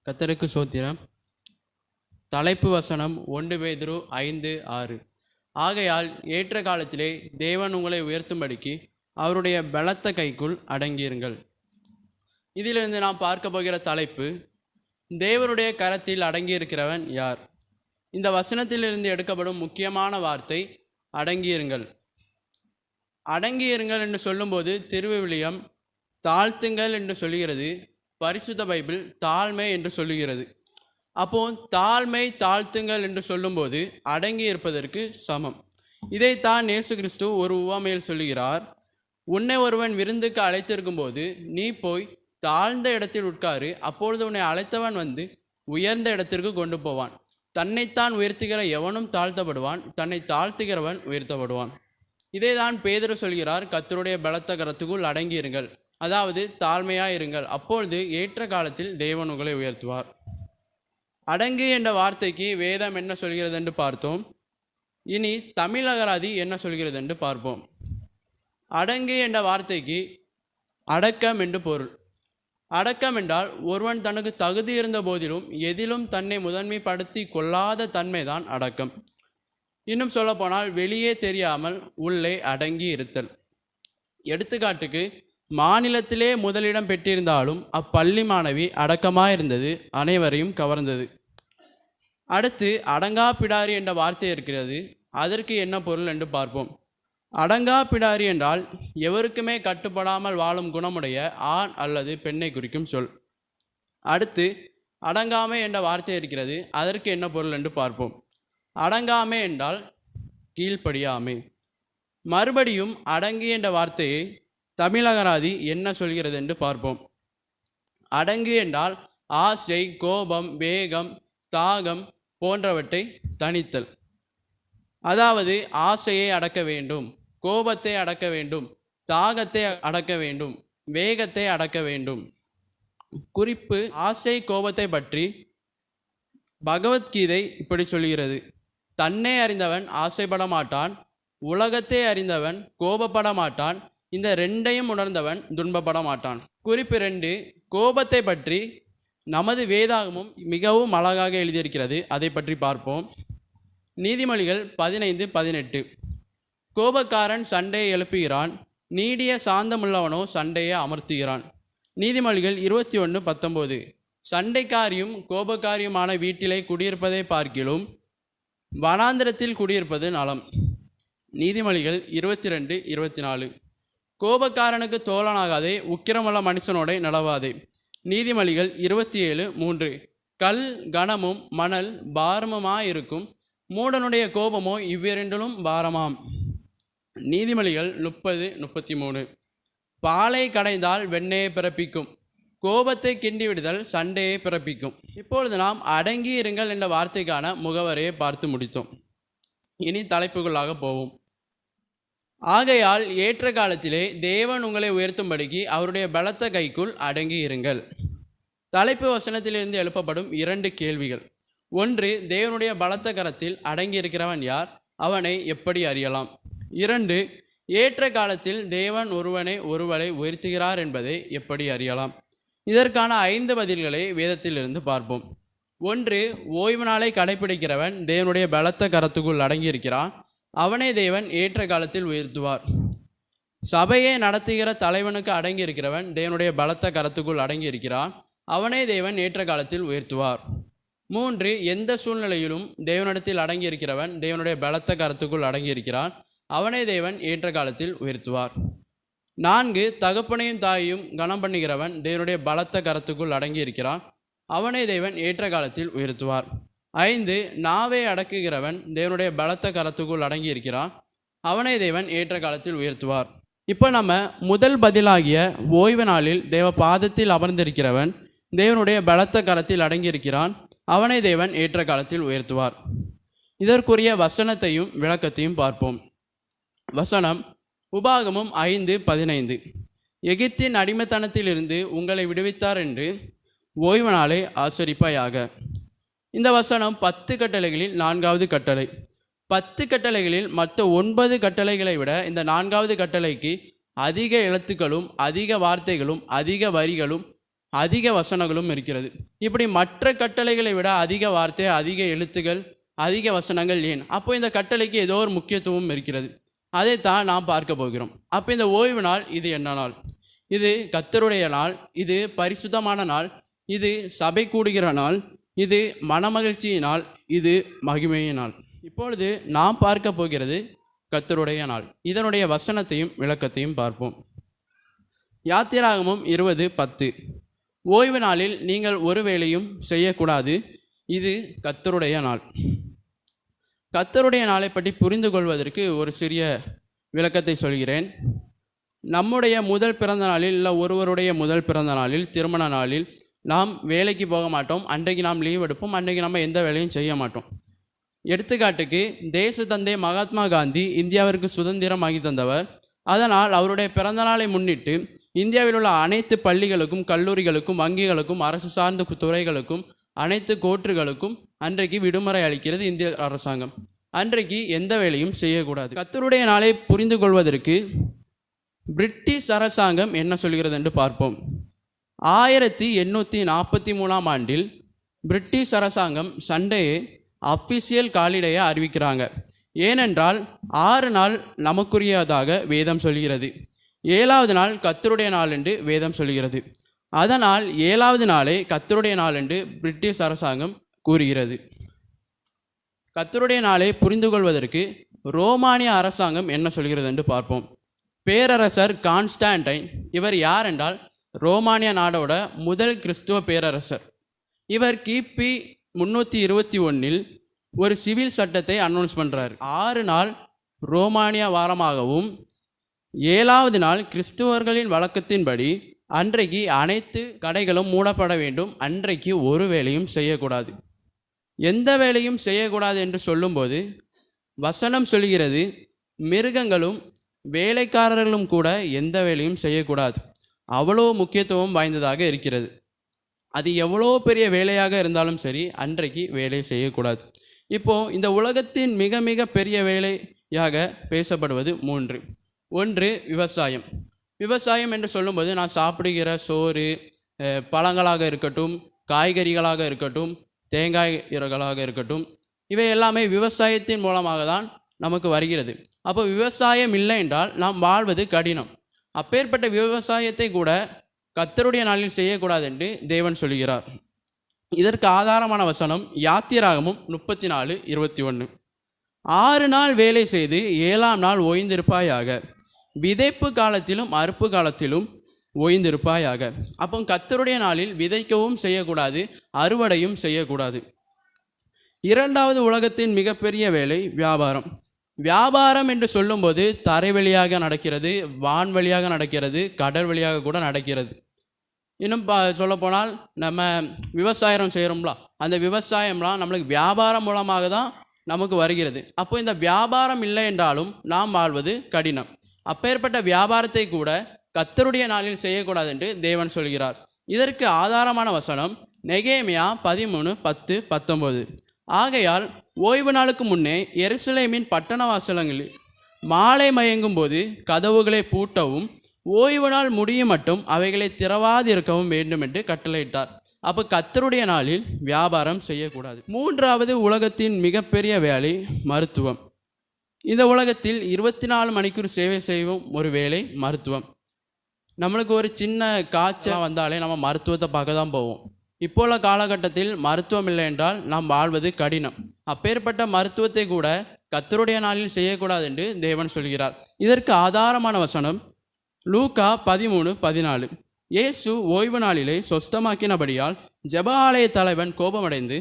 கர்த்தருக்கு ஸ்தோத்திரம். தலைப்பு வசனம் 1 பேதுரு 5:6. ஆகையால் ஏற்ற காலத்திலே தேவன் உங்களை உயர்த்தும்படிக்கு அவருடைய பலத்த கைக்குள் அடங்கியிருங்கள். இதிலிருந்து நாம் பார்க்க போகிற தலைப்பு, தேவனுடைய கரத்தில் அடங்கியிருக்கிறவன் யார்? இந்த வசனத்திலிருந்து எடுக்கப்படும் முக்கியமான வார்த்தை அடங்கியிருங்கள். அடங்கியிருங்கள் என்று சொல்லும்போது திருவிவிலியம் தாழ்த்துங்கள் என்று சொல்லுகிறது, பரிசுத்த பைபிள் தாழ்மை என்று சொல்லுகிறது. அப்போ தாழ்மை தாழ்த்துங்கள் என்று சொல்லும்போது அடங்கி இருப்பதற்கு சமம். இதைத்தான் இயேசு கிறிஸ்து ஒரு உவமையில் சொல்லுகிறார். உன்னை ஒருவன் விருந்துக்கு அழைத்திருக்கும் போது நீ போய் தாழ்ந்த இடத்தில் உட்காரு, அப்பொழுது உன்னை அழைத்தவன் வந்து உயர்ந்த இடத்திற்கு கொண்டு போவான். தன்னைத்தான் உயர்த்துகிற எவனும் தாழ்த்தப்படுவான், தன்னை தாழ்த்துகிறவன் உயர்த்தப்படுவான். இதை தான் பேதுரு சொல்கிறார், கர்த்தருடைய பலத்த கரத்துக்குள் அடங்கியிருங்கள், அதாவது தாழ்மையாயிருங்கள், அப்பொழுது ஏற்ற காலத்தில் தேவன் உங்களை உயர்த்துவார். அடங்கு என்ற வார்த்தைக்கு வேதம் என்ன சொல்கிறது என்று பார்த்தோம். இனி தமிழ் அகராதி என்ன சொல்கிறது என்று பார்ப்போம். அடங்கு என்ற வார்த்தைக்கு அடக்கம் என்று பொருள். அடக்கம் என்றால் ஒருவன் தனக்கு தகுதி இருந்த போதிலும் எதிலும் தன்னை முதன்மைப்படுத்தி கொள்ளாத தன்மைதான் அடக்கம். இன்னும் சொல்லப்போனால் வெளியே தெரியாமல் உள்ளே அடங்கி இருத்தல். எடுத்துக்காட்டுக்கு, மாநிலத்திலே முதலிடம் பெற்றிருந்தாலும் அப்பள்ளி மாணவி அடக்கமாயிருந்தது, அனைவரையும் கவர்ந்தது. அடுத்து அடங்கா பிடாரி என்ற வார்த்தை இருக்கிறது. அதற்கு என்ன பொருள் என்று பார்ப்போம். அடங்கா பிடாரி என்றால் எவருக்குமே கட்டுப்படாமல் வாழும் குணமுடைய ஆண் அல்லது பெண்ணை குறிக்கும் சொல். அடுத்து அடங்காமை என்ற வார்த்தை இருக்கிறது. அதற்கு என்ன பொருள் என்று பார்ப்போம். அடங்காமை என்றால் கீழ்ப்படியாமை. மறுபடியும் அடங்கி என்ற வார்த்தையை தமிழகராதி என்ன சொல்கிறது என்று பார்ப்போம். அடங்கு என்றால் ஆசை, கோபம், வேகம், தாகம் போன்றவற்றை தணித்தல். அதாவது ஆசையை அடக்க வேண்டும், கோபத்தை அடக்க வேண்டும், தாகத்தை அடக்க வேண்டும், வேகத்தை அடக்க வேண்டும். குறிப்பு, ஆசை கோபத்தை பற்றி பகவத்கீதை இப்படி சொல்கிறது, தன்னை அறிந்தவன் ஆசைப்பட மாட்டான், உலகத்தை அறிந்தவன் கோபப்பட மாட்டான், இந்த ரெண்டையும் உணர்ந்தவன் துன்பப்பட மாட்டான். குறிப்பு 2, கோபத்தை பற்றி நமது வேதாகமும் மிகவும் அழகாக எழுதியிருக்கிறது. அதை பற்றி பார்ப்போம். நீதிமொழிகள் 15:18. கோபக்காரன் சண்டையை எழுப்புகிறான், நீடிய சாந்தமுள்ளவனோ சண்டையை அமர்த்துகிறான். நீதிமொழிகள் 21:19. சண்டைக்காரியும் கோபக்காரியுமான வீட்டிலே குடியிருப்பதை பார்க்கிலும் வனாந்திரத்தில் குடியிருப்பது நலம். நீதிமொழிகள் 22:24. கோபக்காரனுக்கு தோழனாகாதே, உக்கிரமுள்ள மனுஷனோட நடவாதே. நீதிமொழிகள் 27:3. கல் கனமும் மணல் பாரமுமாயிருக்கும், மூடனுடைய கோபமோ இவ்விரண்டிலும் பாரமாம். நீதிமொழிகள் 30:33. பாலை கடைந்தால் வெண்ணெயை பிறப்பிக்கும், கோபத்தை கிண்டி விடுதல் சண்டையை பிறப்பிக்கும். இப்பொழுது நாம் அடங்கி இருங்கள் என்ற வார்த்தைக்கான முகவரையை பார்த்து முடித்தோம். இனி தலைப்புகளாக போவோம். ஆகையால் ஏற்ற காலத்திலே தேவன் உங்களை உயர்த்தும்படிக்கு அவருடைய பலத்த கைக்குள் அடங்கி இருங்கள். தலைப்பு வசனத்திலிருந்து எழுப்பப்படும் 2 கேள்விகள். 1, தேவனுடைய பலத்த கரத்தில் அடங்கி இருக்கிறவன் யார்? அவனை எப்படி அறியலாம்? 2, ஏற்ற காலத்தில் தேவன் ஒருவரை உயர்த்துகிறார் என்பதை எப்படி அறியலாம்? இதற்கான 5 பதில்களை வேதத்திலிருந்து பார்ப்போம். 1, ஓய்வு நாளை கடைபிடிக்கிறவன் தேவனுடைய பலத்த கரத்துக்குள் அடங்கியிருக்கிறான், அவனை தேவன் ஏற்ற காலத்தில் உயர்த்துவார். சபையை நடத்துகிற தலைவனுக்கு அடங்கியிருக்கிறவன் தேவனுடைய பலத்த கரத்துக்குள் அடங்கியிருக்கிறான், அவனை தேவன் ஏற்ற காலத்தில் உயர்த்துவார். 3, எந்த சூழ்நிலையிலும் தேவனிடத்தில் அடங்கியிருக்கிறவன் தேவனுடைய பலத்த கரத்துக்குள் அடங்கியிருக்கிறான், அவனை தேவன் ஏற்ற காலத்தில் உயர்த்துவார். 4, தகப்பனையும் தாயையும் கனம் பண்ணுகிறவன் தேவனுடைய பலத்த கரத்துக்குள் அடங்கியிருக்கிறான், அவனை தேவன் ஏற்ற காலத்தில் உயர்த்துவார். 5, நாவை அடக்குகிறவன் தேவனுடைய பலத்த கரத்துக்குள் அடங்கியிருக்கிறான், அவனை தேவன் ஏற்ற காலத்தில் உயர்த்துவார். இப்போ நம்ம முதல் பதிலாகிய ஓய்வு நாளில் தேவ பாதத்தில் அமர்ந்திருக்கிறவன் தேவனுடைய பலத்த கரத்தில் அடங்கியிருக்கிறான், அவனை தேவன் ஏற்ற காலத்தில் உயர்த்துவார். இதற்குரிய வசனத்தையும் விளக்கத்தையும் பார்ப்போம். வசனம் உபாகமம் 5:15. எகிப்தின் அடிமைத்தனத்திலிருந்து உங்களை விடுவித்தார் என்று ஓய்வு நாளை ஆச்சரிப்பாயாக. இந்த வசனம் 10 கட்டளைகளில் 4வது கட்டளை. 10 கட்டளைகளில் மற்ற 9 கட்டளைகளை விட இந்த 4வது கட்டளைக்கு அதிக எழுத்துக்களும் அதிக வார்த்தைகளும் அதிக வரிகளும் அதிக வசனங்களும் இருக்கிறது. இப்படி மற்ற கட்டளைகளை விட அதிக வார்த்தை, அதிக எழுத்துகள், அதிக வசனங்கள் ஏன்? அப்போ இந்த கட்டளைக்கு ஏதோ ஒரு முக்கியத்துவம் இருக்கிறது. அதைத்தான் நாம் பார்க்க போகிறோம். அப்போ இந்த ஓய்வு நாள் இது என்ன நாள்? இது கர்த்தருடைய நாள், இது பரிசுத்தமான நாள், இது சபை கூடுகிற நாள், இது மனமகிழ்ச்சியின் நாள், இது மகிமையின் நாள். இப்பொழுது நாம் பார்க்க போகிறது கர்த்தருடைய நாள். இதனுடைய வசனத்தையும் விளக்கத்தையும் பார்ப்போம். யாத்திராகமம் 20:10. ஓய்வு நாளில் நீங்கள் ஒரு வேலையும் செய்யக்கூடாது, இது கர்த்தருடைய நாள். கர்த்தருடைய நாளை பற்றி புரிந்து கொள்வதற்கு ஒரு சிறிய விளக்கத்தை சொல்கிறேன். நம்முடைய முதல் பிறந்த நாளில் இல்லை ஒருவருடைய முதல் பிறந்த நாளில், திருமண நாளில் நாம் வேலைக்கு போக மாட்டோம். அன்றைக்கு நாம் லீவ் எடுப்போம். அன்றைக்கு நம்ம எந்த வேலையும் செய்ய மாட்டோம். எடுத்துக்காட்டுக்கு, தேச தந்தை மகாத்மா காந்தி இந்தியாவிற்கு சுதந்திரம் ஆகி தந்தவர். அதனால் அவருடைய பிறந்த நாளை முன்னிட்டு இந்தியாவில் உள்ள அனைத்து பள்ளிகளுக்கும், கல்லூரிகளுக்கும், வங்கிகளுக்கும், அரசு சார்ந்த துறைகளுக்கும், அனைத்து கோர்ட்டுகளுக்கும் அன்றைக்கு விடுமுறை அளிக்கிறது இந்திய அரசாங்கம். அன்றைக்கு எந்த வேலையும் செய்யக்கூடாது. கர்த்தருடைய நாளை புரிந்து கொள்வதற்கு பிரிட்டிஷ் அரசாங்கம் என்ன சொல்கிறது என்று பார்ப்போம். 1843 ஆண்டில் பிரிட்டிஷ் அரசாங்கம் சண்டேயை அஃபிஷியல் காலிடையை அறிவிக்கிறாங்க. ஏனென்றால் 6 நாள் நமக்குரியதாக வேதம் சொல்கிறது. 7வது நாள் கர்த்தருடைய நாள் என்று வேதம் சொல்கிறது. அதனால் 7வது நாளை கர்த்தருடைய நாள் என்று பிரிட்டிஷ் அரசாங்கம் கூறுகிறது. கர்த்தருடைய நாளை புரிந்து கொள்வதற்கு ரோமானிய அரசாங்கம் என்ன சொல்கிறது என்று பார்ப்போம். பேரரசர் கான்ஸ்டான்டைன், இவர் யார் என்றால் ரோமானிய நாடோட முதல் கிறிஸ்துவ பேரரசர். இவர் கிபி 321 ஒரு சிவில் சட்டத்தை அனௌன்ஸ் பண்ணுறார். 6 நாள் ரோமானிய வாரமாகவும் 7வது நாள் கிறிஸ்துவர்களின் வழக்கத்தின்படி அன்றைக்கு அனைத்து கடைகளும் மூடப்பட வேண்டும். அன்றைக்கு ஒரு வேலையும் செய்யக்கூடாது. எந்த வேலையும் செய்யக்கூடாது என்று சொல்லும்போது வசனம் சொல்கிறது, மிருகங்களும் வேலைக்காரர்களும் கூட எந்த வேலையும் செய்யக்கூடாது. அவ்வளோ முக்கியத்துவம் வாய்ந்ததாக இருக்கிறது. அது எவ்வளோ பெரிய வேலையாக இருந்தாலும் சரி, அன்றைக்கு வேலை செய்யக்கூடாது. இப்போது இந்த உலகத்தின் மிக மிக பெரிய வேலையாக பேசப்படுவது 3. 1 விவசாயம். விவசாயம் என்று சொல்லும்போது நான் சாப்பிடுகிற சோறு, பழங்களாக இருக்கட்டும், காய்கறிகளாக இருக்கட்டும், தேங்காய்களாக இருக்கட்டும், இவை எல்லாமே விவசாயத்தின் மூலமாக தான் நமக்கு வருகிறது. அப்போ விவசாயம் இல்லை என்றால் நாம் வாழ்வது கடினம். அப்பேற்பட்ட விவசாயத்தை கூட கர்த்தருடைய நாளில் செய்யக்கூடாது என்று தேவன் சொல்கிறார். இதற்கு ஆதாரமான வசனம் யாத்திராகமம் 34:21. 6 நாள் வேலை செய்து 7ஆம் நாள் ஓய்ந்திருப்பாயாக, விதைப்பு காலத்திலும் அறுப்பு காலத்திலும் ஓய்ந்திருப்பாயாக. அப்போ கர்த்தருடைய நாளில் விதைக்கவும் செய்யக்கூடாது, அறுவடையும் செய்யக்கூடாது. 2வது உலகத்தின் மிகப்பெரிய வேலை வியாபாரம். வியாபாரம் என்று சொல்லும்போது தரை வழியாக நடக்கிறது, வான் வழியாக நடக்கிறது, கடல் வழியாக கூட நடக்கிறது. இன்னும் சொல்லப்போனால் நம்ம விவசாயம் செய்கிறோம்ல, அந்த விவசாயம்லாம் நம்மளுக்கு வியாபாரம் மூலமாக தான் நமக்கு வருகிறது. அப்போ இந்த வியாபாரம் இல்லை என்றாலும் நாம் வாழ்வது கடினம். அப்பேற்பட்ட வியாபாரத்தை கூட கர்த்தருடைய நாளில் செய்யக்கூடாது என்று தேவன் சொல்கிறார். இதற்கு ஆதாரமான வசனம் நெகேமியா 13:10-19. ஆகையால் ஓய்வு நாளுக்கு முன்னே எருசலேமின் பட்டண வாசல்களில் மாலை மயங்கும் போது கதவுகளை பூட்டவும், ஓய்வு நாள் முடியும் மட்டும் அவைகளை திறவாதிருக்கவும் வேண்டும் என்று கட்டளையிட்டார். அப்போ கர்த்தருடைய நாளில் வியாபாரம் செய்யக்கூடாது. 3வது உலகத்தின் மிகப்பெரிய வேலை மருத்துவம். இந்த உலகத்தில் 24 மணிக்கூர் சேவை செய்யும் ஒரு வேலை மருத்துவம். நம்மளுக்கு ஒரு சின்ன காய்ச்சல் வந்தாலே நம்ம மருத்துவத்தை பார்க்க தான் போவோம். இப்போ உள்ள காலகட்டத்தில் மருத்துவம் இல்லை என்றால் நாம் வாழ்வது கடினம். அப்பேற்பட்ட மருத்துவத்தை கூட கர்த்தருடைய நாளில் செய்யக்கூடாது என்று தேவன் சொல்கிறார். இதற்கு ஆதாரமான வசனம் லூக்கா 13:14. இயேசு ஓய்வு நாளிலே சொஸ்தமாக்கினபடியால் ஜெப ஆலய தலைவன் கோபமடைந்து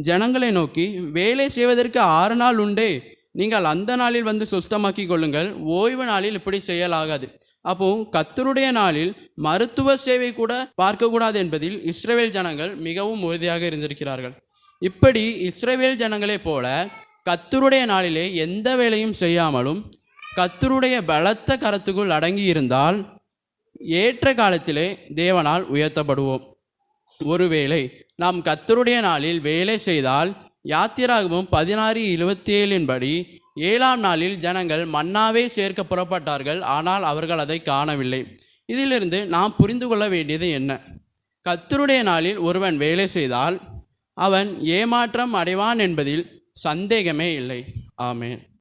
ஜனங்களை நோக்கி, வேலை செய்வதற்கு 6 நாள் உண்டே, நீங்கள் அந்த நாளில் வந்து சொஸ்தமாக்கி கொள்ளுங்கள், ஓய்வு நாளில் இப்படி செய்யலாகாது. அப்போ கர்த்தருடைய நாளில் மருத்துவ சேவை கூட பார்க்கக்கூடாது என்பதில் இஸ்ரவேல் ஜனங்கள் மிகவும் உறுதியாக இருந்திருக்கிறார்கள். இப்படி இஸ்ரவேல் ஜனங்களைப் போல கர்த்தருடைய நாளிலே எந்த வேலையும் செய்யாமலும் கர்த்தருடைய பலத்த கரத்துக்குள் அடங்கி இருந்தால் ஏற்ற காலத்திலே தேவனால் உயர்த்தப்படுவோம். ஒருவேளை நாம் கர்த்தருடைய நாளில் வேலை செய்தால் யாத்திராகமம் 16:27 படி 7ஆம் நாளில் ஜனங்கள் மன்னாவே சேர்க்க புறப்பட்டார்கள், ஆனால் அவர்கள் அதை காணவில்லை. இதிலிருந்து நாம் புரிந்து கொள்ள வேண்டியது என்ன? கர்த்தருடைய நாளில் ஒருவன் வேலை செய்தால் அவன் ஏமாற்றம் அடைவான் என்பதில் சந்தேகமே இல்லை. ஆமென்.